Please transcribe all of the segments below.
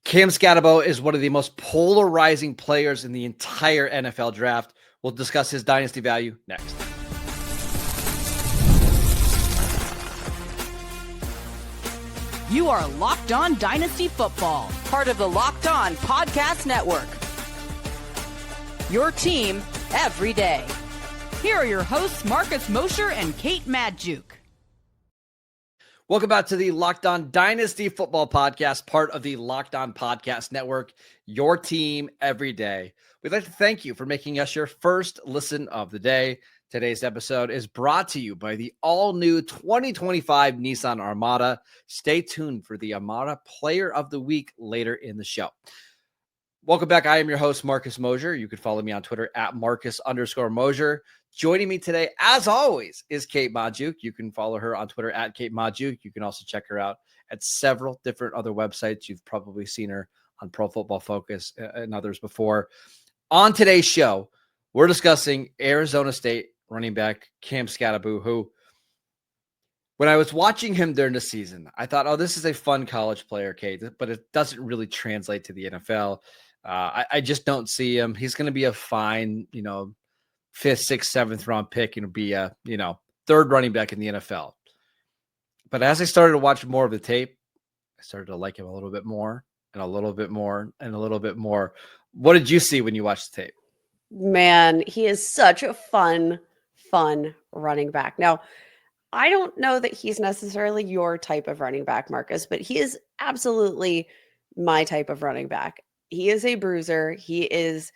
Cam Skattebo is one of the most polarizing players in the entire NFL draft. We'll discuss his dynasty value next. You are Locked On Dynasty Football, part of the Locked On Podcast Network. Your team every day. Here are your hosts, Mosher and Kate Magdziuk. Welcome back to the Locked On Dynasty Football Podcast, part of the Locked On Podcast Network, your team every day. We'd like to thank you for making us your first listen of the day. Today's episode is brought to you by the all-new 2025 Nissan Armada. Stay tuned for the Armada Player of the Week later in the show. Welcome back. I am your host, Mosher. You can follow me on Twitter at Marcus_Mosher. Joining me today, as always, is Kate Magdziuk. You can follow her on Twitter at Kate Magdziuk. You can also check her out at several different other websites. You've probably seen her on Pro Football Focus and others before. On today's show, we're discussing Arizona State running back Cam Skattebo, who, when I was watching him during the season, I thought, oh, this is a fun college player, Kate, but it doesn't really translate to the NFL. I just don't see him. He's going to be a fine, 5th, 6th, 7th round pick and be a, third running back in the NFL. But as I started to watch more of the tape, I started to like him a little bit more and a little bit more and a little bit more. What did you see when you watched the tape? Man, he is such a fun running back. Now, I don't know that he's necessarily your type of running back, Marcus, but he is absolutely my type of running back. He is a bruiser. He is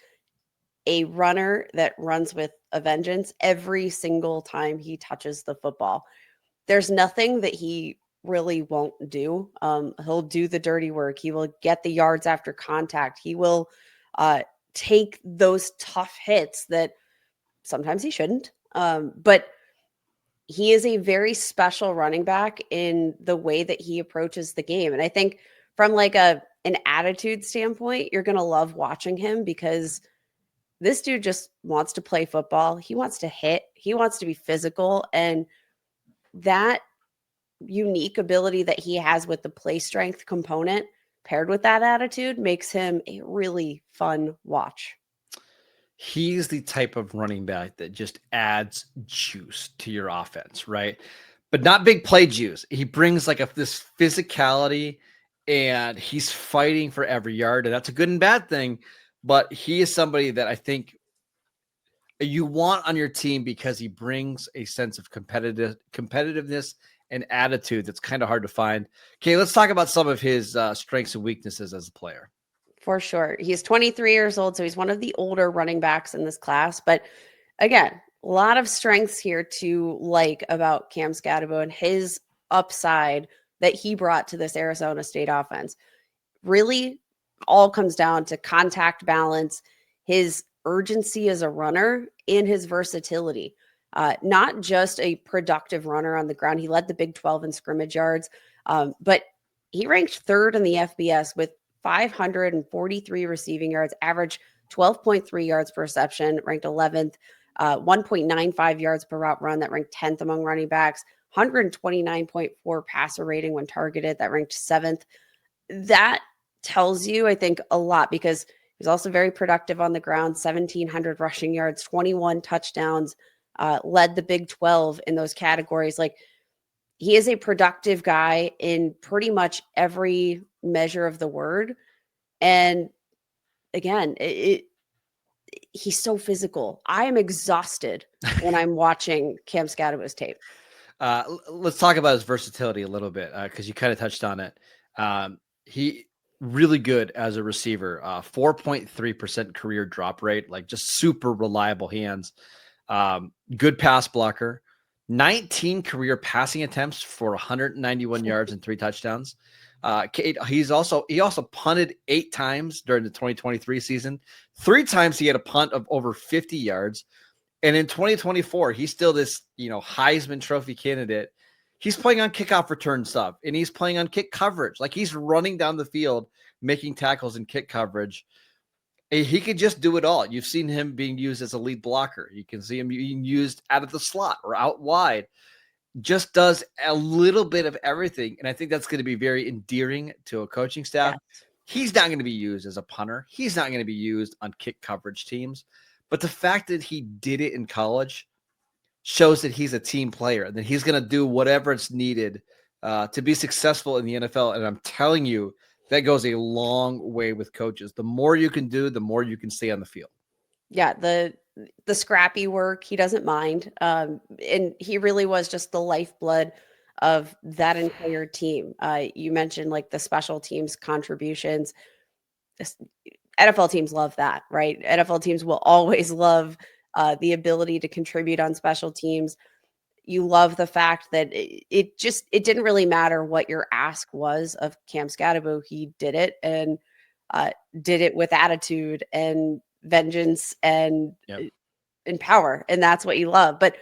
a runner that runs with a vengeance every single time he touches the football. There's nothing that he really won't do. He'll do the dirty work. He will get the yards after contact. He will take those tough hits that sometimes he shouldn't. But he is a very special running back in the way that he approaches the game. And I think from like an attitude standpoint, you're going to love watching him because this dude just wants to play football. He wants to hit. He wants to be physical. And that unique ability that he has with the play strength component paired with that attitude makes him a really fun watch. He's the type of running back that just adds juice to your offense, right? But not big play juice. He brings like this physicality, and he's fighting for every yard, and that's a good and bad thing. But he is somebody that I think you want on your team because he brings a sense of competitiveness and attitude that's kind of hard to find. Okay, let's talk about some of his strengths and weaknesses as a player. For sure. He's 23 years old, so he's one of the older running backs in this class. But again, a lot of strengths here to like about Cam Skattebo and his upside that he brought to this Arizona State offense. Really all comes down to contact balance, his urgency as a runner, and his versatility. Not just a productive runner on the ground. He led the Big 12 in scrimmage yards, but he ranked third in the FBS with 543 receiving yards, average 12.3 yards per reception, ranked 11th, 1.95 yards per route run, that ranked 10th among running backs, 129.4 passer rating when targeted, that ranked 7th. That tells you, I think, a lot because he's also very productive on the ground, 1,700 rushing yards, 21 touchdowns, led the Big 12 in those categories. Like, he is a productive guy in pretty much every measure of the word. And again, he's so physical. I am exhausted when I'm watching Cam Skattebo's tape. Let's talk about his versatility a little bit because you kind of touched on it. He really good as a receiver, 4.3% career drop rate, like just super reliable hands. Good pass blocker. 19 career passing attempts for 191 yards and 3 touchdowns. He also punted 8 times during the 2023 season. 3 times he had a punt of over 50 yards. And in 2024, he's still this, Heisman Trophy candidate. He's playing on kickoff return stuff, and he's playing on kick coverage. Like, he's running down the field, making tackles and kick coverage. He could just do it all. You've seen him being used as a lead blocker. You can see him being used out of the slot or out wide. Just does a little bit of everything. And I think that's going to be very endearing to a coaching staff. He's not going to be used as a punter. He's not going to be used on kick coverage teams. But the fact that he did it in college shows that he's a team player and that he's going to do whatever it's needed to be successful in the NFL. And I'm telling you, that goes a long way with coaches. The more you can do, the more you can stay on the field. Yeah, the scrappy work, he doesn't mind. And he really was just the lifeblood of that entire team. You mentioned like the special teams contributions. NFL teams love that, right? NFL teams will always love the ability to contribute on special teams. You love the fact that it didn't really matter what your ask was of Cam Skattebo. He did it and did it with attitude and vengeance and power. And that's what you love. But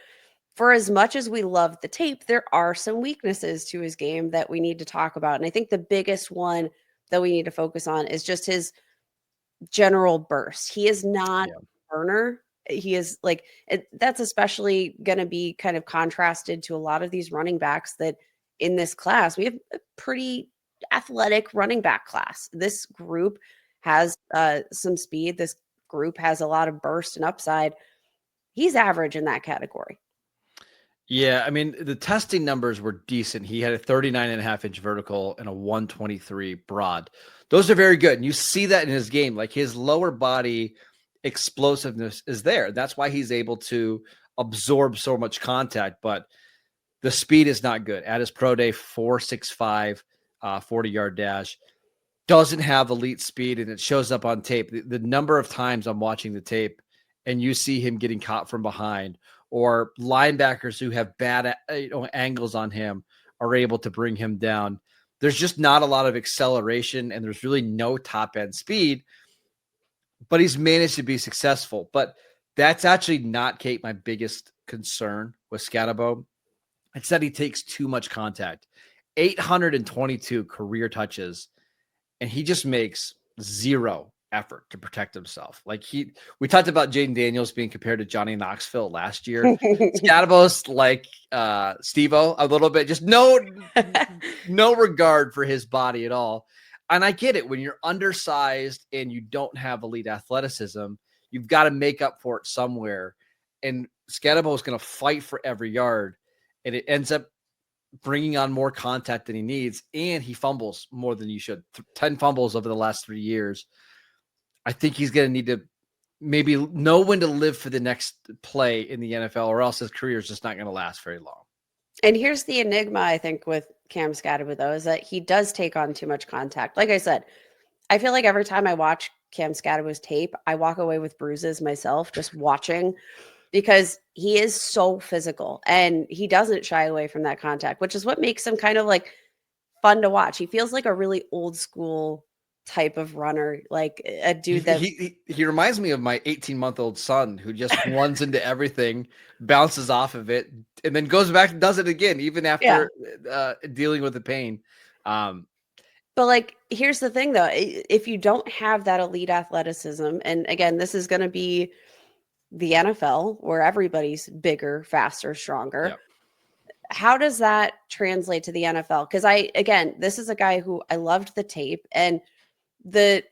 for as much as we love the tape, there are some weaknesses to his game that we need to talk about. And I think the biggest one that we need to focus on is just his general burst. He is not a burner. He is like, that's especially going to be kind of contrasted to a lot of these running backs that in this class, we have a pretty athletic running back class. This group has some speed. This group has a lot of burst and upside. He's average in that category. Yeah, I mean, the testing numbers were decent. He had a 39.5-inch vertical and a 123 broad. Those are very good. And you see that in his game. Like his lower body explosiveness is there. That's why he's able to absorb so much contact. But the speed is not good. At his pro day, 4.65, 40-yard dash. Doesn't have elite speed, and it shows up on tape. The number of times I'm watching the tape and you see him getting caught from behind, or linebackers who have bad angles on him are able to bring him down. There's just not a lot of acceleration, and there's really no top-end speed, but he's managed to be successful. But that's actually not, Kate, my biggest concern with Skattebo. It's that he takes too much contact. 822 career touches, and he just makes zero effort to protect himself. Like we talked about Jaden Daniels being compared to Johnny Knoxville last year. Skattebo's like Steve-O a little bit, just no regard for his body at all. And I get it. When you're undersized and you don't have elite athleticism, you've got to make up for it somewhere. And Skattebo is going to fight for every yard, and it ends up bringing on more contact than he needs, and he fumbles more than you should. 10 fumbles over the last 3 years. I think he's going to need to maybe know when to live for the next play in the NFL, or else his career is just not going to last very long. And here's the enigma, I think, with Cam Skattebo, though, is that he does take on too much contact. Like I said, I feel like every time I watch Cam Skattebo's tape, I walk away with bruises myself just watching, because he is so physical and he doesn't shy away from that contact, which is what makes him kind of like fun to watch. He feels like a really old school type of runner, like a dude that he reminds me of my 18-month-old son, who just runs into everything, bounces off of it, and then goes back and does it again, even after dealing with the pain. But like, here's the thing though, if you don't have that elite athleticism, and again, this is going to be the NFL where everybody's bigger, faster, stronger. Yep. How does that translate to the NFL? Because this is a guy who I loved the tape, and the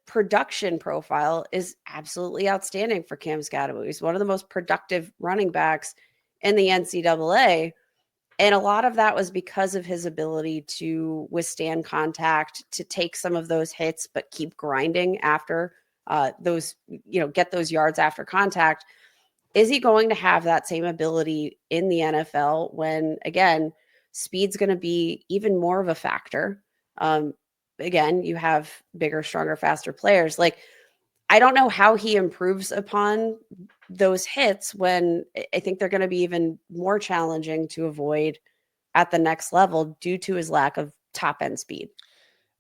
production profile is absolutely outstanding for Cam Skattebo. He's one of the most productive running backs in the NCAA. And a lot of that was because of his ability to withstand contact, to take some of those hits, but keep grinding after those, get those yards after contact. Is he going to have that same ability in the NFL when, again, speed's going to be even more of a factor? Again, you have bigger, stronger, faster players. Like, I don't know how he improves upon those hits when I think they're going to be even more challenging to avoid at the next level due to his lack of top end speed.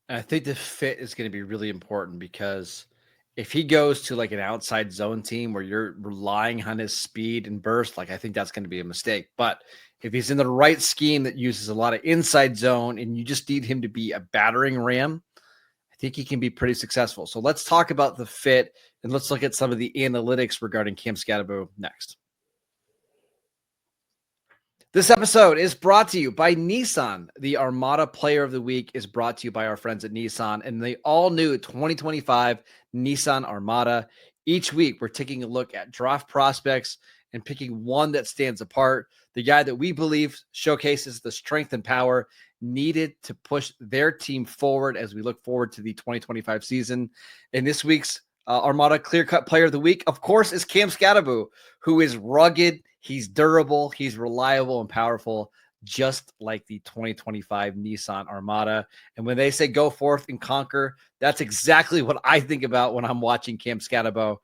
And I think the fit is going to be really important, because if he goes to like an outside zone team where you're relying on his speed and burst, like, I think that's going to be a mistake. But if he's in the right scheme that uses a lot of inside zone and you just need him to be a battering ram, I think he can be pretty successful. So let's talk about the fit, and let's look at some of the analytics regarding Cam Skattebo next. This episode is brought to you by Nissan. The Armada Player of the Week is brought to you by our friends at Nissan and the all-new 2025 Nissan Armada. Each week, we're taking a look at draft prospects and picking one that stands apart, the guy that we believe showcases the strength and power needed to push their team forward as we look forward to the 2025 season. And this week's Armada Clear-Cut Player of the Week, of course, is Cam Skattebo, who is rugged, he's durable, he's reliable and powerful, just like the 2025 Nissan Armada. And when they say go forth and conquer, that's exactly what I think about when I'm watching Cam Skattebo.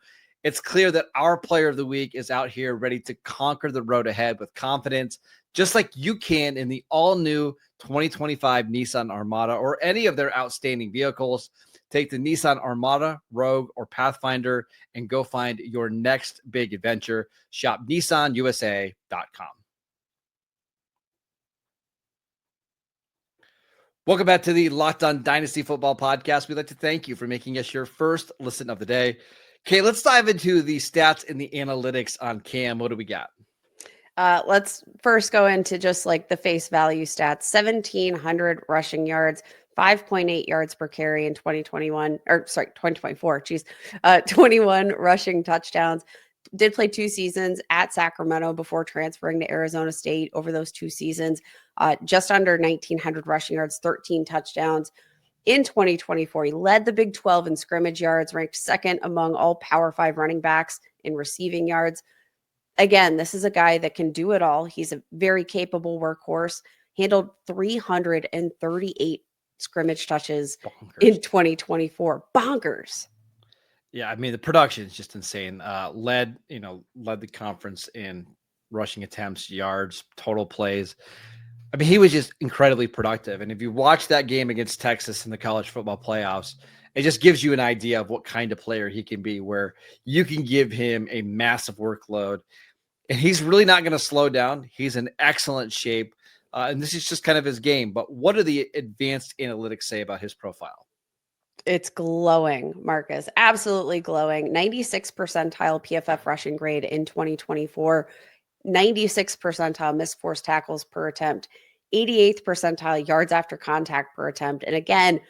It's clear that our player of the week is out here ready to conquer the road ahead with confidence, just like you can in the all-new 2025 Nissan Armada or any of their outstanding vehicles. Take the Nissan Armada, Rogue, or Pathfinder and go find your next big adventure. Shop NissanUSA.com. Welcome back to the Locked On Dynasty Football Podcast. We'd like to thank you for making us your first listen of the day. Okay, let's dive into the stats and the analytics on Cam. What do we got? Let's first go into just like the face value stats. 1,700 rushing yards, 5.8 yards per carry in 2024. 21 rushing touchdowns. Did play 2 seasons at Sacramento before transferring to Arizona State over those 2 seasons. Just under 1,900 rushing yards, 13 touchdowns. In 2024, he led the Big 12 in scrimmage yards, ranked second among all Power 5 running backs in receiving yards. Again, this is a guy that can do it all. He's a very capable workhorse, handled 338 scrimmage touches in 2024. Bonkers. Yeah, I mean, the production is just insane. Led the conference in rushing attempts, yards, total plays. I mean, he was just incredibly productive. And if you watch that game against Texas in the college football playoffs, it just gives you an idea of what kind of player he can be, where you can give him a massive workload. And he's really not going to slow down. He's in excellent shape. And this is just kind of his game. But what do the advanced analytics say about his profile? It's glowing, Marcus. Absolutely glowing. 96th percentile PFF rushing grade in 2024. 96th percentile missed forced tackles per attempt, 88th percentile yards after contact per attempt. And again,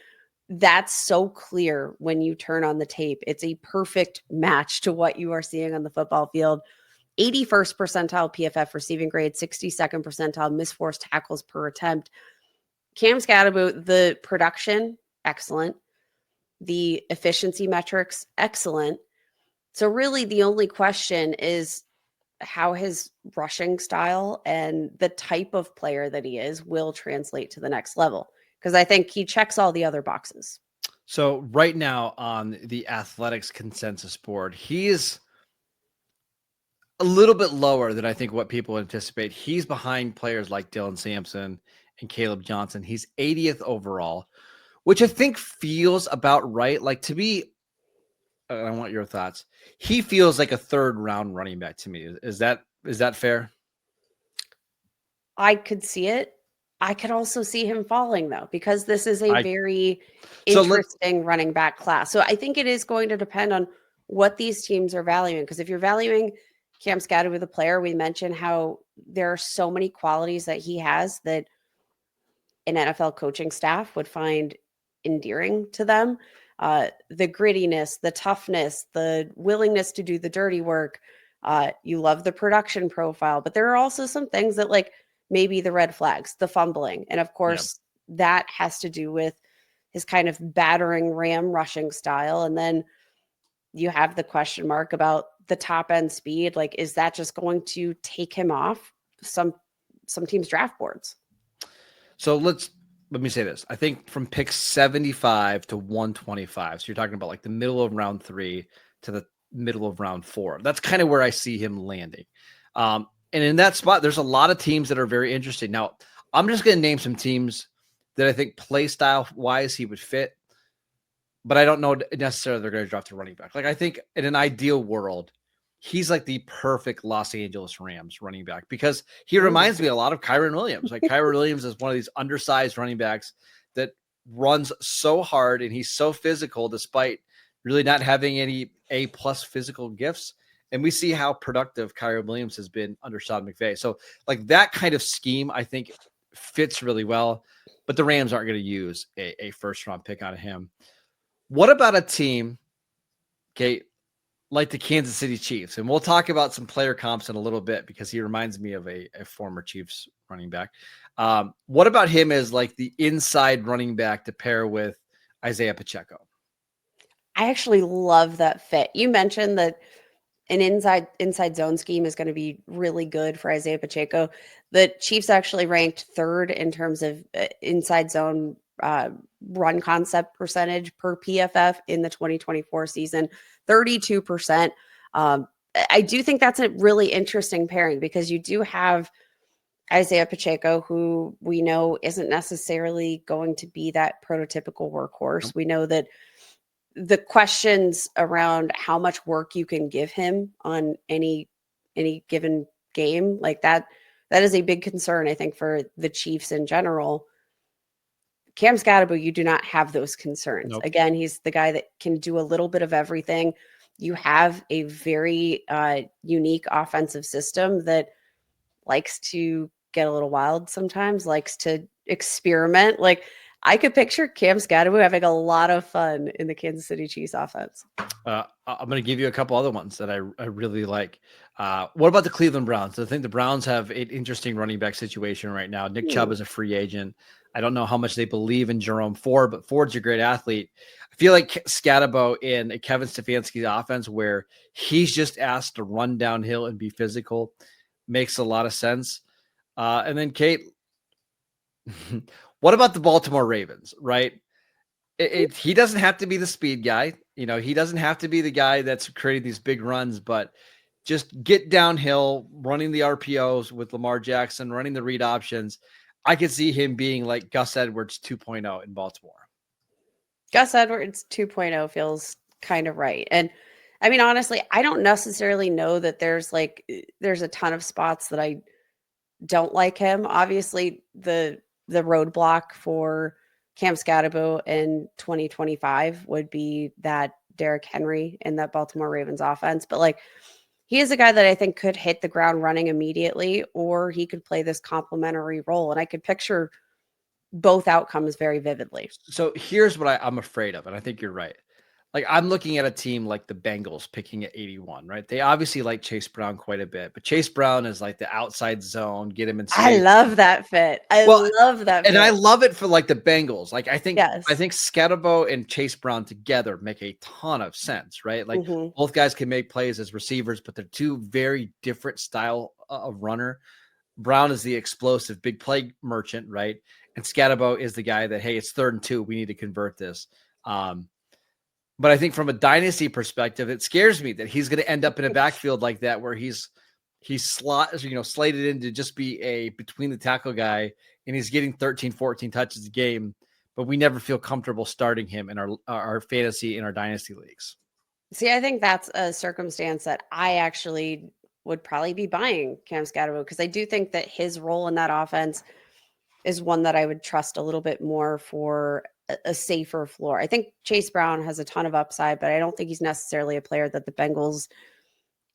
that's so clear when you turn on the tape. It's a perfect match to what you are seeing on the football field. 81st percentile PFF receiving grade, 62nd percentile missed forced tackles per attempt. Cam Skattebo, the production, excellent. The efficiency metrics, excellent. So really the only question is how his rushing style and the type of player that he is will translate to the next level. Because I think he checks all the other boxes. So right now on the Athletics consensus board, he is a little bit lower than I think what people anticipate. He's behind players like Dylan Sampson and Caleb Johnson. He's 80th overall, which I think feels about right. Like, to me, I want your thoughts. He feels like a 3rd round running back to me. Is that fair? I could see it. I could also see him falling, though, because this is a very interesting running back class. So I think it is going to depend on what these teams are valuing. Because if you're valuing Cam Skattebo, the player, we mentioned how there are so many qualities that he has that an NFL coaching staff would find endearing to them. The grittiness, the toughness, the willingness to do the dirty work. You love the production profile, but there are also some things that, like, maybe the red flags, the fumbling. And of course, that has to do with his kind of battering ram rushing style. And then you have the question mark about the top end speed. Like, is that just going to take him off some teams' draft boards? So let me say this. I think from pick 75 to 125. So you're talking about like the middle of round 3 to the middle of round 4. That's kind of where I see him landing. And in that spot, there's a lot of teams that are very interesting. Now, I'm just going to name some teams that I think play style wise he would fit, but I don't know necessarily they're going to draft a running back. Like, I think in an ideal world, he's like the perfect Los Angeles Rams running back because he reminds me a lot of Kyren Williams. Like, Kyren Williams is one of these undersized running backs that runs so hard and he's so physical despite really not having any A+ physical gifts. And we see how productive Kyron Williams has been under Sean McVay. So like that kind of scheme, I think fits really well, but the Rams aren't going to use a first round pick on him. What about a team, okay, like the Kansas City Chiefs? And we'll talk about some player comps in a little bit because he reminds me of a former Chiefs running back. What about him as like the inside running back to pair with Isaiah Pacheco? I actually love that fit. You mentioned that an inside zone scheme is going to be really good for Isaiah Pacheco. The Chiefs actually ranked third in terms of inside zone run concept percentage per PFF in the 2024 season, 32%. I do think that's a really interesting pairing because you do have Isaiah Pacheco, who we know isn't necessarily going to be that prototypical workhorse. We know that the questions around how much work you can give him on any given game, like that is a big concern, I think, for the Chiefs in general. Cam Skattebo, you do not have those concerns. Nope. Again, he's the guy that can do a little bit of everything. You have a very unique offensive system that likes to get a little wild sometimes, likes to experiment. Like, I could picture Cam Skattebo having a lot of fun in the Kansas City Chiefs offense. I'm going to give you a couple other ones that I really like. What about the Cleveland Browns? I think the Browns have an interesting running back situation right now. Nick Chubb is a free agent. I don't know how much they believe in Jerome Ford, but Ford's a great athlete. I feel like Skattebo in a Kevin Stefanski's offense where he's just asked to run downhill and be physical makes a lot of sense. And then Kate, what about the Baltimore Ravens, right? He doesn't have to be the speed guy. You know, he doesn't have to be the guy that's creating these big runs, but just get downhill, running the RPOs with Lamar Jackson, running the read options. I could see him being like Gus Edwards 2.0 in Baltimore. Gus Edwards 2.0 feels kind of right. And I mean, honestly, I don't necessarily know that there's a ton of spots that I don't like him. Obviously, the roadblock for Cam Skattebo in 2025 would be that Derrick Henry in that Baltimore Ravens offense. But like, he is a guy that I think could hit the ground running immediately, or he could play this complementary role. And I could picture both outcomes very vividly. So here's what I'm afraid of, and I think you're right. Like, I'm looking at a team like the Bengals picking at 81, right? They obviously like Chase Brown quite a bit, but Chase Brown is like the outside zone, get him in space. I love that fit. I love that fit. And I love it for like the Bengals. Like, I think Skattebo and Chase Brown together make a ton of sense, right? Like, both guys can make plays as receivers, but they're two very different style of runner. Brown is the explosive big play merchant, right? And Skattebo is the guy that, hey, it's 3rd and 2. We need to convert this. But I think from a dynasty perspective, it scares me that he's going to end up in a backfield like that, where he's slated in to just be a between the tackle guy, and he's getting 13, 14 touches a game, but we never feel comfortable starting him in our fantasy in our dynasty leagues. See, I think that's a circumstance that I actually would probably be buying Cam Skattebo, because I do think that his role in that offense is one that I would trust a little bit more for a safer floor. I think Chase Brown has a ton of upside, but I don't think he's necessarily a player that the Bengals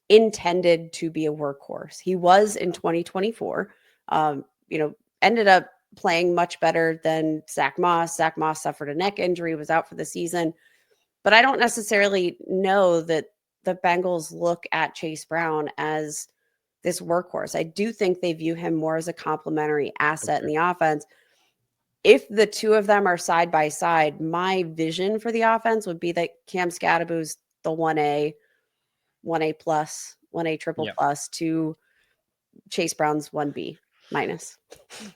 intended to be a workhorse. He was in 2024, ended up playing much better than Zach Moss. Zach Moss suffered a neck injury, was out for the season, but I don't necessarily know that the Bengals look at Chase Brown as this workhorse. I do think they view him more as a complementary asset in the offense. If the two of them are side by side, my vision for the offense would be that Cam Skattebo's the 1A plus, 1A triple plus to Chase Brown's 1B minus.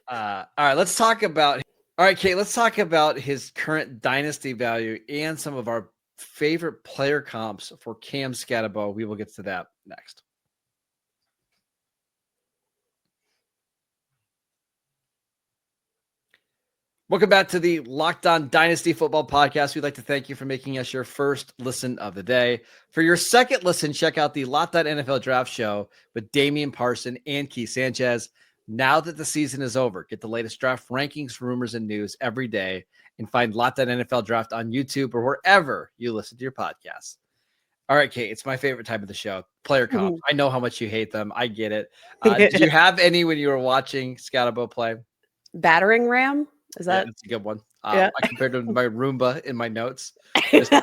All right, let's talk about Kate, let's talk about his current dynasty value and some of our favorite player comps for Cam Skattebo. We will get to that next. Welcome back to the Locked On Dynasty Football Podcast. We'd like to thank you for making us your first listen of the day. For your second listen, check out the Locked On NFL Draft Show with Damian Parson and Keith Sanchez. Now that the season is over, get the latest draft rankings, rumors, and news every day, and find Locked On NFL Draft on YouTube or wherever you listen to your podcasts. All right, Kate, it's my favorite type of the show, player comps. I know how much you hate them. I get it. Did you have any when you were watching Skattebo play? Battering ram? Is that? That's a good one. Yeah. I compared to my Roomba in my notes. Just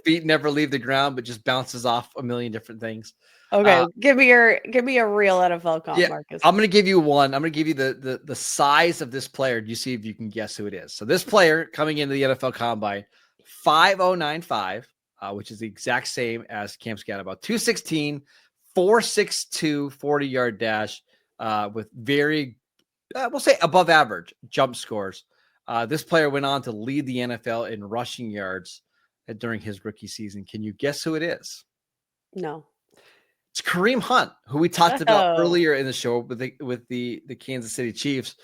feet never leave the ground, but just bounces off a million different things. Okay, give me a real NFL comp, Yeah, Marcus. I'm going to give you one. I'm going to give you the size of this player. You see if you can guess who it is. So this player coming into the NFL Combine, 5.095, which is the exact same as Cam Skattebo, 216, 4.62, 40-yard dash with very, we'll say above average jump scores. This player went on to lead the NFL in rushing yards during his rookie season. Can you guess who it is? No. It's Kareem Hunt, who we talked about earlier in the show with the Kansas City Chiefs.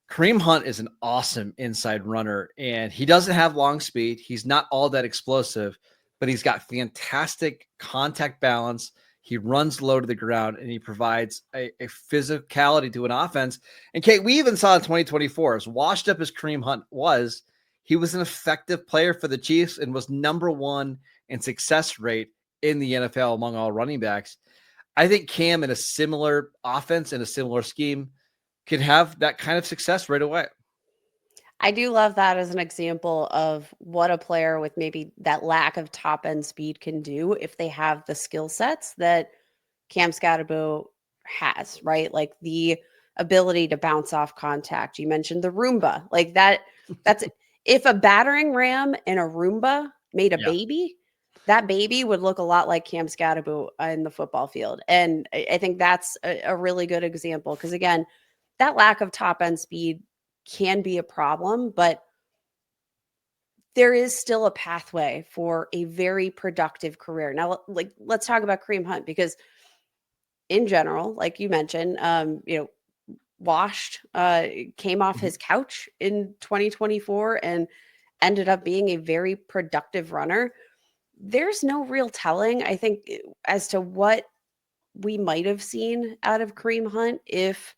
Kareem Hunt is an awesome inside runner, and he doesn't have long speed. He's not all that explosive, but he's got fantastic contact balance. He runs low to the ground, and he provides a physicality to an offense. And Kate, we even saw in 2024, as washed up as Kareem Hunt was, he was an effective player for the Chiefs and was number one in success rate in the NFL among all running backs. I think Cam in a similar offense and a similar scheme could have that kind of success right away. I do love that as an example of what a player with maybe that lack of top end speed can do if they have the skill sets that Cam Skattebo has, right? Like the ability to bounce off contact. You mentioned the Roomba. Like that's if a battering ram and a Roomba made a baby, that baby would look a lot like Cam Skattebo in the football field. And I think that's a really good example because, again, that lack of top end speed can be a problem, but there is still a pathway for a very productive career. Now, like, let's talk about Kareem Hunt because in general, like you mentioned, washed, came off his couch in 2024 and ended up being a very productive runner. There's no real telling, I think, as to what we might have seen out of Kareem Hunt if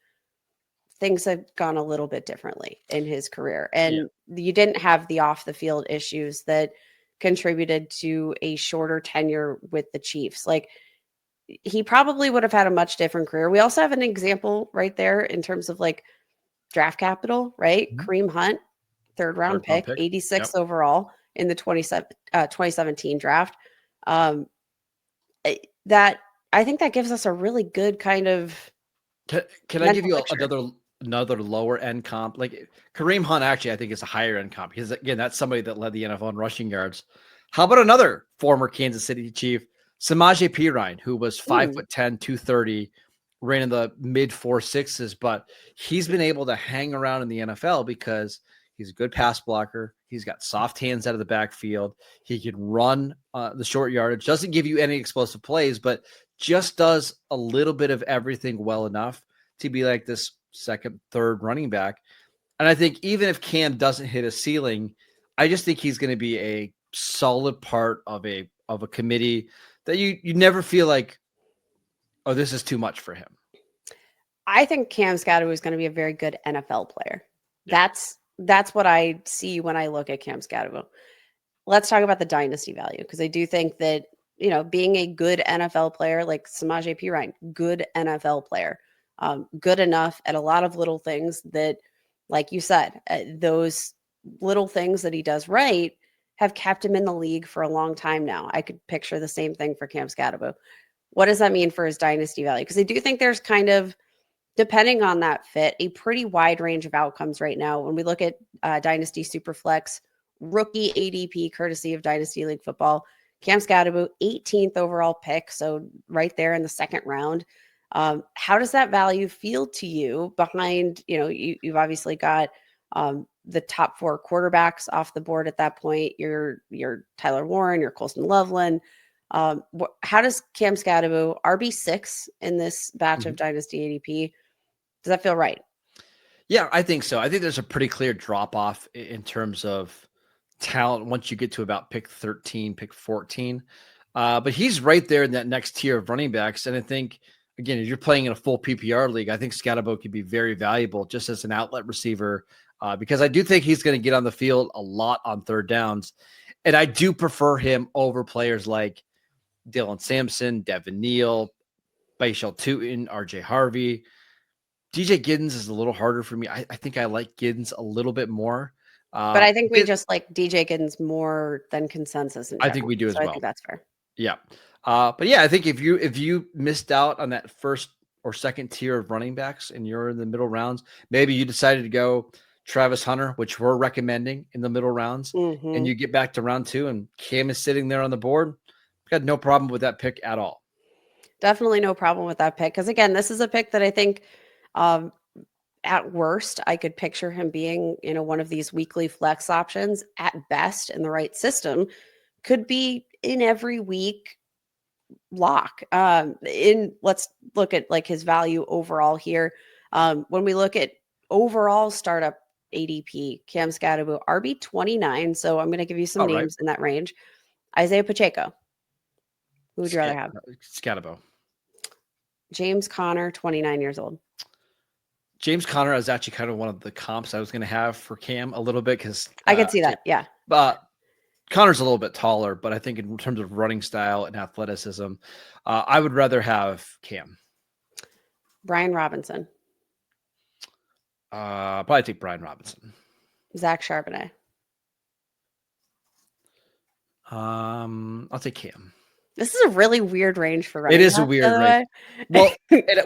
things had gone a little bit differently in his career. And you didn't have the off the field issues that contributed to a shorter tenure with the Chiefs. Like, he probably would have had a much different career. We also have an example right there in terms of like draft capital, right? Kareem Hunt, third round pick, 86 overall in the 2017 draft. That I think that gives us a really good kind of. Can I give you another lower end comp? Like Kareem Hunt, actually, I think is a higher end comp because again, that's somebody that led the NFL in rushing yards. How about another former Kansas City Chief, Samaje Perine, who was 5'10", 230, ran in the mid 4.6s, but he's been able to hang around in the NFL because he's a good pass blocker. He's got soft hands out of the backfield. He can run the short yardage. Doesn't give you any explosive plays, but just does a little bit of everything well enough to be like this second, third running back. And I think even if Cam doesn't hit a ceiling, I just think he's going to be a solid part of a committee that you never feel like, oh, this is too much for him. I think Cam Skattebo is going to be a very good NFL player. Yeah. That's what I see when I look at Cam Skattebo. Let's talk about the dynasty value because I do think that, being a good NFL player like Samaje Perine, good NFL player, good enough at a lot of little things that, like you said, those little things that he does right have kept him in the league for a long time now. I could picture the same thing for Cam Skattebo. What does that mean for his dynasty value? Because I do think there's kind of, depending on that fit, a pretty wide range of outcomes right now. When we look at Dynasty Superflex, rookie ADP, courtesy of Dynasty League Football, Cam Skattebo, 18th overall pick, so right there in the second round. How does that value feel to you behind, you've obviously got the top four quarterbacks off the board at that point. You're Tyler Warren, you're Colston Loveland. How does Cam Skattebo, RB6 in this batch of Dynasty ADP, does that feel right? Yeah, I think so. I think there's a pretty clear drop off in terms of talent once you get to about pick 13, pick 14. But he's right there in that next tier of running backs. And I think, again, if you're playing in a full PPR league, I think Skattebo could be very valuable just as an outlet receiver because I do think he's going to get on the field a lot on third downs. And I do prefer him over players like Dylan Sampson, Devin Neal, Baishal Tootin, RJ Harvey. DJ Giddens is a little harder for me. I think I like Giddens a little bit more. But I think we just like DJ Giddens more than consensus in general. I think we do as well. I think that's fair. Yeah. But yeah, I think if you missed out on that first or second tier of running backs and you're in the middle rounds, maybe you decided to go Travis Hunter, which we're recommending in the middle rounds, and you get back to round 2 and Cam is sitting there on the board, got no problem with that pick at all. Definitely no problem with that pick. Because again, this is a pick that I think at worst, I could picture him being, one of these weekly flex options. At best, in the right system, could be in every week lock. Let's look at like his value overall here. When we look at overall startup ADP, Cam Skattebo, RB 29. So I'm going to give you some names in that range. Isaiah Pacheco. Who would you rather have? Skattebo. James Conner, 29 years old. James Conner is actually kind of one of the comps I was going to have for Cam a little bit because I could see that. Yeah. But Connor's a little bit taller, but I think in terms of running style and athleticism, I would rather have Cam. Brian Robinson. Probably take Brian Robinson. Zach Charbonnet. I'll take Cam. This is a really weird range for running. It is a weird range. Well,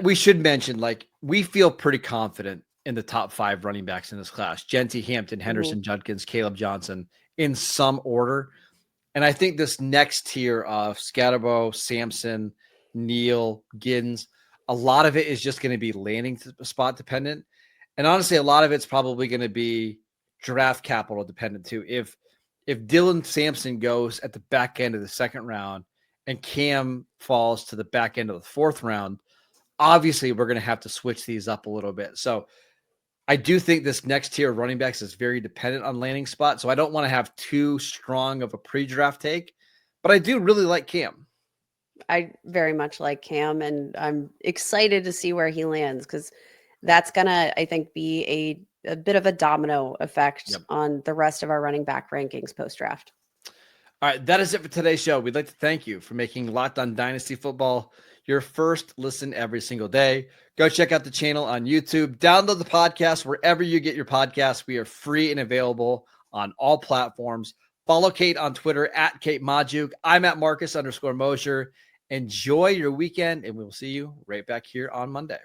we should mention, like, we feel pretty confident in the top 5 running backs in this class. Genty, Hampton, Henderson, Judkins, Caleb Johnson in some order. And I think this next tier of Skattebo, Sampson, Neal, Giddens, a lot of it is just going to be landing spot dependent. And honestly, a lot of it's probably going to be draft capital dependent too. If Dylan Sampson goes at the back end of the second round and Cam falls to the back end of the 4th round, obviously we're going to have to switch these up a little bit. So I do think this next tier of running backs is very dependent on landing spot. So I don't want to have too strong of a pre-draft take, but I do really like Cam. I very much like Cam, and I'm excited to see where he lands because that's going to, I think, be a bit of a domino effect on the rest of our running back rankings post-draft. All right, that is it for today's show. We'd like to thank you for making Locked On Dynasty Football your first listen every single day. Go check out the channel on YouTube. Download the podcast wherever you get your podcasts. We are free and available on all platforms. Follow Kate on Twitter at Kate Magdziuk. I'm at Marcus _Mosher. Enjoy your weekend, and we'll see you right back here on Monday.